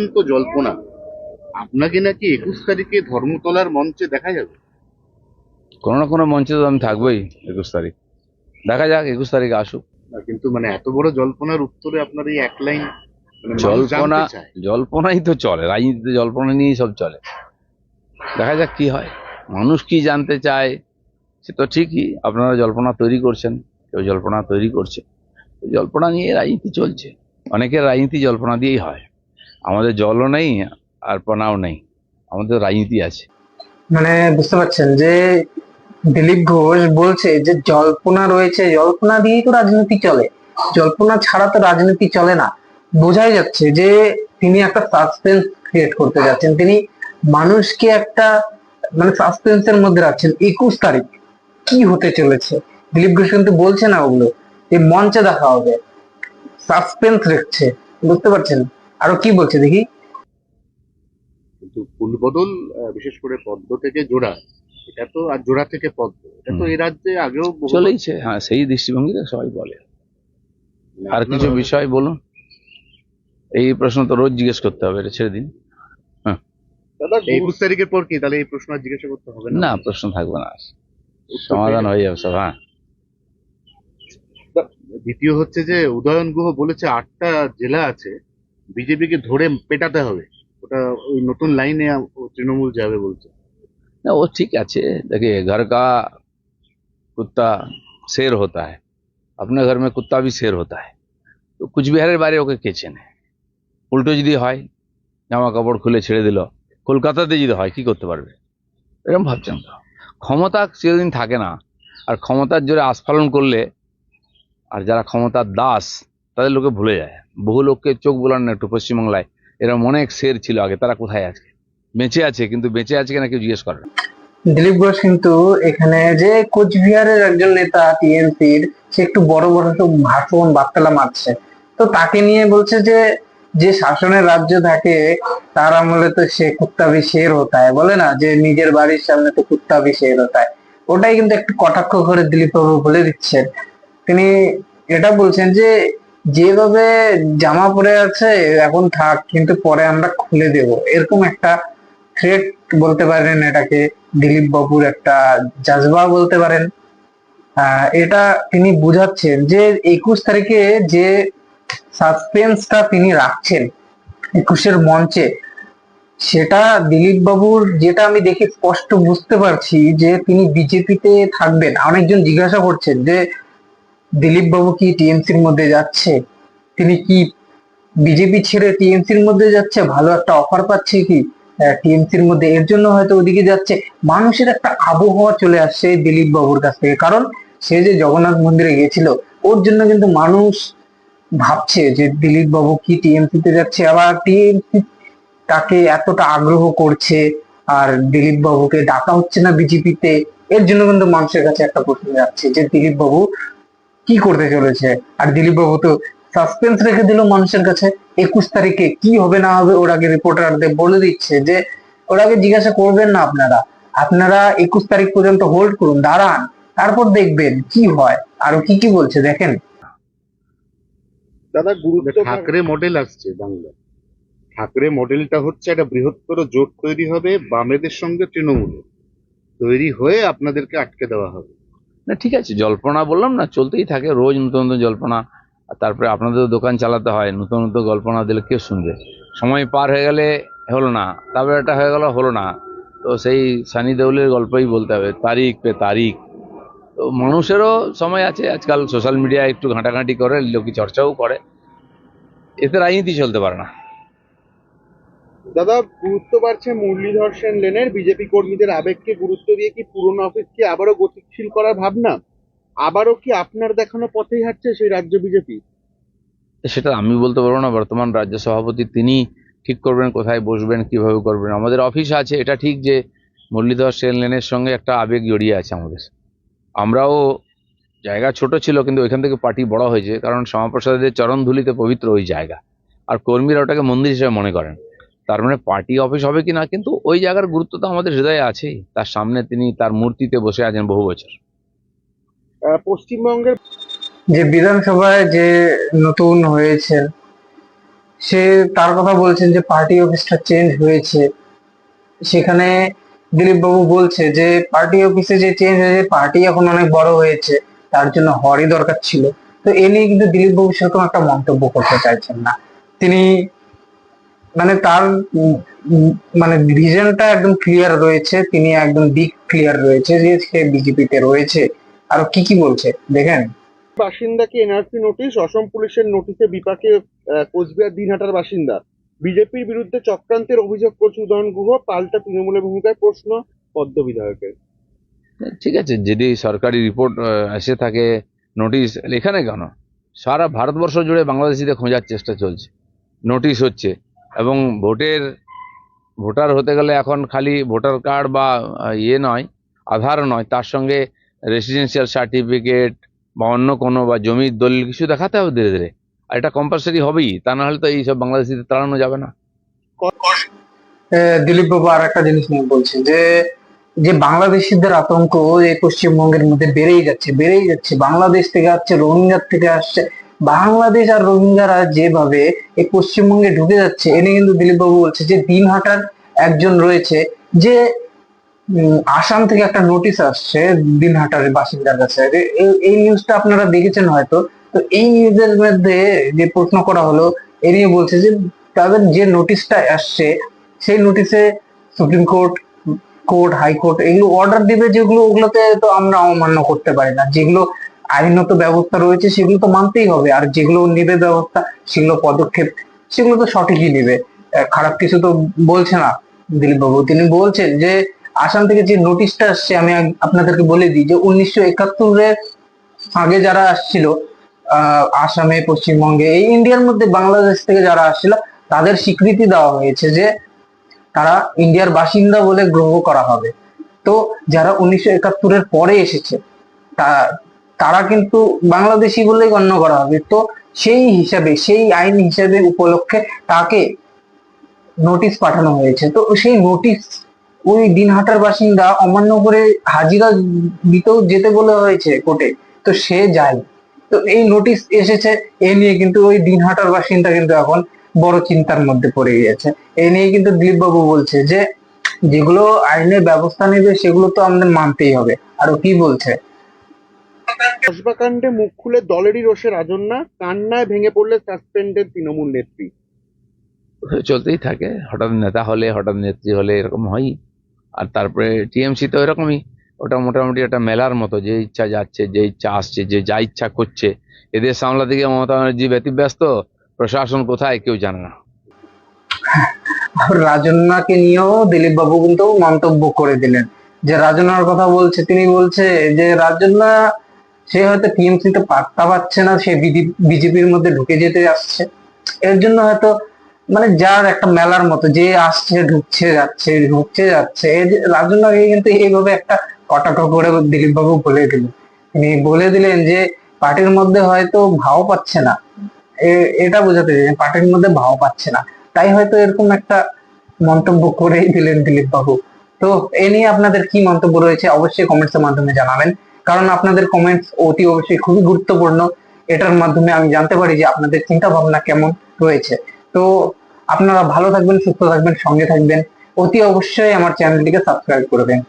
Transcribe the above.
চূড়ান্ত জল্পনা, আপনাকে নাকি 21 তারিখে ধর্মতলার মঞ্চে দেখা যাবে। কোনো না কোনো মঞ্চে তো আমি থাকবোই 21 তারিখ। দেখা যাক 21 তারিখে আসুক। কিন্তু মানে এত বড় জল্পনার উত্তরে আপনার এই এক লাইন, মানে মানুষ জল্পনা, জানতে চায়। জল্পনাই তো চলে রাজনীতিতে, জল্পনা নিয়েই সব চলে। দেখা যাক কি হয়, মানুষ কি জানতে চায়। সে তো ঠিকই, আপনারা জল্পনা তৈরি করছেন, কেউ জল্পনা তৈরি করছে, জল্পনা নিয়ে রাজনীতি চলছে। অনেকের রাজনীতি জল্পনা দিয়েই হয়। আমাদের জলও নেই আর পনাও নেই, আমাদের রাজনীতি আছে। মানে বুঝতে পারছেন যে দিলীপ ঘোষ বলছে যে জল্পনা রয়েছে, জল্পনা দিয়েই তো রাজনীতি চলে, জল্পনা ছাড়া তো রাজনীতি চলে না। বোঝাই যাচ্ছে যে তিনি একটা সাসপেন্স ক্রিয়েট করতে যাচ্ছেন, তিনি মানুষকে একটা মানে সাসপেন্সের মধ্যে রাখছেন। 21 তারিখ কি হতে চলেছে দিলীপ ঘোষ কিন্তু বলছে না ওগুলো, এই মঞ্চে দেখা হবে, সাসপেন্স রাখছে। বুঝতে পারছেন আরো কি বলছে দেখি। কিন্তু ফুলবদল, বিশেষ করে পদ্ম থেকে জোড়া, এটা তো, আর জোড়া থেকে পদ্ম, এটা তো এই রাজ্যে আগেও চলেইছে। হ্যাঁ, সেই দৃষ্টিভঙ্গিতে সবাই বলে। আর কিছু বিষয় বলুন, এই প্রশ্ন তো রোজ জিজ্ঞেস করতে হবে, এটা ছেড়ে দিন। হ্যাঁ, 21 তারিখের পর কি তাহলে এই প্রশ্ন আর জিজ্ঞাসা করতে হবে না, প্রশ্ন থাকবে না, সমাধান হয়ে যাবে সব। হ্যাঁ, দ্বিতীয় হচ্ছে যে উদয়ন গুহ বলেছে 8টা জেলা আছে, বিজেপিকে ধরে পেটাতে হবে, ওটা ওই নতুন লাইনে তৃণমূল যাবে বলছে। না, वो ठीक আছে। देखिए, घर का कुत्ता शेर होता है, अपने घर में कुत्ता भी शेर होता है। তো কুচবিহারের বাইরে ওকে কে চেনে? উল্টো যদি হয়, জামা কাপড় খুলে ছেড়ে দিল, কলকাতাতে যদি হয় কি করতে পারবে? এরকম ভাবছেন তো? ক্ষমতা চিরদিন থাকে না, আর ক্ষমতার জোরে আস্ফালন করলে, আর যারা ক্ষমতার দাস তাদের লোকে ভুলে যায়। বহু লোককে চোখ বোলান না একটু পশ্চিমবাংলায়, এরকম অনেক শের ছিল আগে, তারা কোথায় আছে? বেঁচে আছে, কিন্তু বেঁচে আছে কিনা কেউ জিজ্ঞেস করে না। দিলীপ ঘোষ কিন্তু এখানে যে কোচবিহারের একজন নেতা টিএমসির, সে একটু বড় বড় সব ভাষণ বার্তালা মারছে, তো তাকে নিয়ে বলছে যে যে শাসনের রাজ্য থাকে তার আমলে তো সে কুত্তা ভি শের হতা হয়, বলে না যে নিজের বাড়ির সামনে তো কুত্তা ভি শের হতা হয়। ওটাই কিন্তু একটু কটাক্ষ করে দিলীপ বাবু বলে দিচ্ছেন। তিনি এটা বলছেন যে যেভাবে জামা পরে আছে এখন থাক, কিন্তু পরে আমরা খুলে দেব, এরকম একটা থ্রেট বলতে পারেন এটাকে, দিলীপ বাবুর একটা জাজবা বলতে পারেন। এটা তিনি বুঝাচ্ছেন যে 21 তারিখে যে সাসপেন্সটা তিনি রাখছেন 21-এর মঞ্চে, সেটা দিলীপ বাবুর, যেটা আমি দেখে স্পষ্ট বুঝতে পারছি যে তিনি বিজেপিতে থাকবেন। অনেকজন জিজ্ঞাসা করছেন যে দিলীপ বাবু কি টিএমসির মধ্যে যাচ্ছে, তিনি কি বিজেপি ছেড়ে টিএমসির মধ্যে যাচ্ছে, ভালো একটা অফার পাচ্ছে কি টিএমসির মধ্যে, এর জন্য হয়তো ওদিকে যাচ্ছে। মানুষের একটা আবহাওয়া চলে আসছে দিলীপ বাবুর কাছ থেকে, কারণ সে যে জগন্নাথ মন্দিরে গেছিল, ওর জন্য কিন্তু মানুষ ভাবছে যে দিলীপ বাবু কি টিএমসি তে যাচ্ছে, আবার টিএমসি তাকে এতটা আগ্রহ করছে, আর দিলীপ বাবুকে ডাকা হচ্ছে না বিজেপিতে। এর জন্য কিন্তু মানুষের কাছে একটা প্রশ্ন যাচ্ছে যে দিলীপ বাবু কি করতে চলেছে। আর দিলীপ বাবু তো সাসপেন্স রেখে দিল মানুষের কাছে, 21 তারিখে কি হবে না হবে ওর আগে রিপোর্টারদের বলে দিচ্ছে যে ওর আগে জিজ্ঞাসা করবেন না, আপনারা আপনারা 21 তারিখ পর্যন্ত হোল্ড করুন, দাঁড়ান, তারপর দেখবেন কি হয়। আরো কি কি বলছে দেখেন। দাদা, গুরুত্ব ঠাকরে মডেল আসছে বাংলা। ঠাকরে মডেলটা হচ্ছে একটা বৃহত্তর জোট তৈরি হবে বামেদের সঙ্গে তৃণমূলের, তৈরি হয়ে আপনাদেরকে আটকে দেওয়া হবে। না, ঠিক আছে, জল্পনা বললাম না, চলতেই থাকে রোজ নতুন নতুন জল্পনা। আর তারপরে আপনাদের দোকান চালাতে হয়, নতুন নতুন গল্পনা দিলে কেউ শুনবে? সময় পার হয়ে গেলে হলো না, তারপরে এটা হয়ে গেল, হলো না, তো সেই সানি দেওলের গল্পই বলতে হবে, তারিখ পে তারিখ। তো মানুষেরও সময় আছে, আজকাল সোশ্যাল মিডিয়ায় একটু ঘাঁটাঘাঁটি করে, লোকে চর্চাও করে, এতে রাজনীতি চলতে পারে না। দাদা, গুরুত্ব বাড়ছে মুরলীধর সেন লেনের, বিজেপি কর্মীদের আবেগকে গুরুত্ব দিয়ে কি পুরনো অফিসকে আবারও গতিশীল করার ভাবনা? আবারও কি আপনার দেখানো পথেই হাঁটছে সেই রাজ্য বিজেপি? সেটা আমি বলতে পারবো না, বর্তমান রাজ্য সভাপতি তিনি ঠিক করবেন কোথায় বসবেন, কিভাবে করবেন। আমাদের অফিস আছে, এটা ঠিক যে মুরলীধর সেন লেনের সঙ্গে একটা আবেগ জড়িয়ে আছে আমাদের। আমরাও, জায়গা ছোট ছিল কিন্তু ওইখান থেকে পার্টি বড় হয়েছে, কারণ শ্যামাপ্রসাদের চরণধুলিতে পবিত্র ওই জায়গা, আর কর্মীরা ওটাকে মন্দির হিসেবে মনে করেন। তার মানে পার্টি অফিস হবে কিনা, কিন্তু ওই জায়গার গুরুত্ব তো আমাদের হৃদয়ে আছেই। তার সামনে তিনি তার মূর্তিতে বসে আছেন বহু বছর। পশ্চিমবঙ্গের যে বিধানসভায় যে নতুন হয়েছে সে তার কথা বলছেন যে পার্টি অফিসটা চেঞ্জ হয়েছে। সেখানে দিলীপ বাবু বলছে যে পার্টি অফিসে যে চেঞ্জ হয়েছে, পার্টি এখন অনেক বড় হয়েছে, তার জন্য হওয়ারই দরকার ছিল। তো এ নিয়ে কিন্তু দিলীপ বাবু সেরকম একটা মন্তব্য করতে চাইছেন না। তিনি মানে তার মানে ভিশনটা একদম ক্লিয়ার রয়েছে, তিনি একদম দিক ক্লিয়ার রয়েছে যে সে বিজেপিতে রয়েছে। আর কি কি বলছে দেখেন। বাসিন্দাকে এনআরসি নোটিশ, অসম পুলিশের নোটিশে বিপাকে কোচবিহার দিনহাটার বাসিন্দা। বিজেপির বিরুদ্ধে চক্রান্তের অভিযোগ করছে উদয়ন গুহ, পাল্টা তৃণমূলের ভূমিকায় প্রশ্ন পদ্ম বিধায়কের। ঠিক আছে, যদি সরকারি রিপোর্ট এসে থাকে, নোটিশ এখানে কেন, সারা ভারতবর্ষ জুড়ে বাংলাদেশিদের খোঁজার চেষ্টা চলছে, নোটিশ হচ্ছে। এবং ভোটার হতে গেলে এখন খালি ভোটার কার্ড বা ইয়ে নয়, আধার নয়, তার সঙ্গে রেসিডেন্সিয়াল সার্টিফিকেট বা অন্য কোনো বা জমির দলিল কিছু দেখাতে হবে ধীরে ধীরে। আর এটা কম্পালসারি হবেই, তা না হলে তো এইসব বাংলাদেশিদের তাড়ানো যাবে না। দিলীপ বাবু আর একটা জিনিস নিয়ে বলছেন যে যে বাংলাদেশিদের আতঙ্ক এই পশ্চিমবঙ্গের মধ্যে বেড়েই যাচ্ছে। বাংলাদেশ থেকে আসছে, রোহিঙ্গার থেকে আসছে। বাংলাদেশ আর রোহিঙ্গারা যেভাবে এই পশ্চিমবঙ্গে ঢুকে যাচ্ছে, এনে কিন্তু দিলীপ বাবু বলছে যে দিনহাটার একজন রয়েছে যে আসাম থেকে একটা নোটিশ আসছে দিনহাটার বাসিন্দার কাছে। এই নিউজটা আপনারা দেখেছেন হয়তো। তো এই নিউজের মধ্যে যে প্রশ্ন করা হলো, এ নিয়ে বলছে যে তাদের যে নোটিশটা আসছে সেই নোটিশে সুপ্রিম কোর্ট, হাইকোর্ট এগুলো অর্ডার দিবে, যেগুলো ওগুলোতে তো আমরা অমান্য করতে পারি না। যেগুলো আইনত ব্যবস্থা রয়েছে সেগুলো তো মানতেই হবে, আর যেগুলো নেবে ব্যবস্থা, সেগুলো পদক্ষেপ, সেগুলো তো সঠিকই নেবে। খারাপ কিছু তো বলছে না দিলীপ বাবু। তিনি বলছেন যে আসাম থেকে যে নোটিশটা আসছে, আমি আপনাদেরকে বলে দিই যে 1971-এর আগে যারা আসছিল আসামে, পশ্চিমবঙ্গে, এই ইন্ডিয়ার মধ্যে বাংলাদেশ থেকে যারা আসছিল, তাদের স্বীকৃতি দেওয়া হয়েছে যে তারা ইন্ডিয়ার বাসিন্দা বলে গ্রহণ করা হবে। তো যারা 1971-এর পরে এসেছে তারা কিন্তু বাংলাদেশি বলে গণ্য করা হবে। তো সেই হিসাবে, সেই আইন হিসাবে উপলক্ষে তাকে নোটিশ পাঠানো হয়েছে। তো সেই নোটিশ ওই দিনহাটার বাসিন্দা অমান্য করে হাজিরা দিতেও যেতে বলে হয়েছে কোর্টে, তো সে যায়। তো এই নোটিশ এসেছে, এ নিয়ে কিন্তু ওই দিনহাটার বাসিন্দা কিন্তু এখন বড় চিন্তার মধ্যে পড়ে গিয়েছে। এ নিয়ে কিন্তু দিলীপ বাবু বলছে যে যেগুলো আইনের ব্যবস্থা নেবে সেগুলো তো আমাদের মানতেই হবে। আর কি বলছে, কসবা কাণ্ডে মুখ খুলে দলেরই রোষে রাজন্যা, কান্নায় ভেঙে পড়লে সাসপেন্ডেড তৃণমূল নেত্রী। চলতেই থাকে, হঠাৎ নেতা হলে, হঠাৎ নেত্রী হলে এরকম হয়। আর তারপরে টিএমসি তো এরকমই, ওটা মোটামুটি একটা মেলার মতো, যে ইচ্ছা যাচ্ছে, যে ইচ্ছা আসছে, যে যা ইচ্ছা করছে। এদের সামলাতে গিয়ে মমতা ব্যানার্জি ব্যতিব্যস্ত, প্রশাসন কোথায় কেউ জানে না। রাজন্যাকে নিয়েও দিলীপ বাবু কিন্তু মন্তব্য করে দিলেন। যে রাজন্যার কথা বলছে, তিনি বলছে যে রাজন্যা সে হয়তো টিএমসি তে পাত্তা পাচ্ছে না, সে বিজেপির মধ্যে ঢুকে যেতে আসছে। এর জন্য হয়তো মানে যার একটা মেলার মতো, যে আসছে, ঢুকছে যাচ্ছে রাজন্যাকে কিন্তু এইভাবে একটা কটাক্ষ করে দিলীপ বাবু বলে দিলেন। তিনি বলে দিলেন যে পার্টির মধ্যে হয়তো ভাও পাচ্ছে না, এটা বোঝাতে চাই, পার্টির মধ্যে ভাও পাচ্ছে না, তাই হয়তো এরকম একটা মন্তব্য করেই দিলেন দিলীপ বাবু। তো এ নিয়ে আপনাদের কি মন্তব্য রয়েছে অবশ্যই কমেন্টস এর মাধ্যমে জানাবেন, কারণ আপনাদের কমেন্টস অতি অবশ্যই খুবই গুরুত্বপূর্ণ। এটার মাধ্যমে আমি জানতে পারি যে আপনাদের চিন্তা ভাবনা কেমন রয়েছে। তো আপনারা ভালো থাকবেন, সুস্থ থাকবেন, সঙ্গে থাকবেন, অতি অবশ্যই আমার চ্যানেলটিকে সাবস্ক্রাইব করবেন।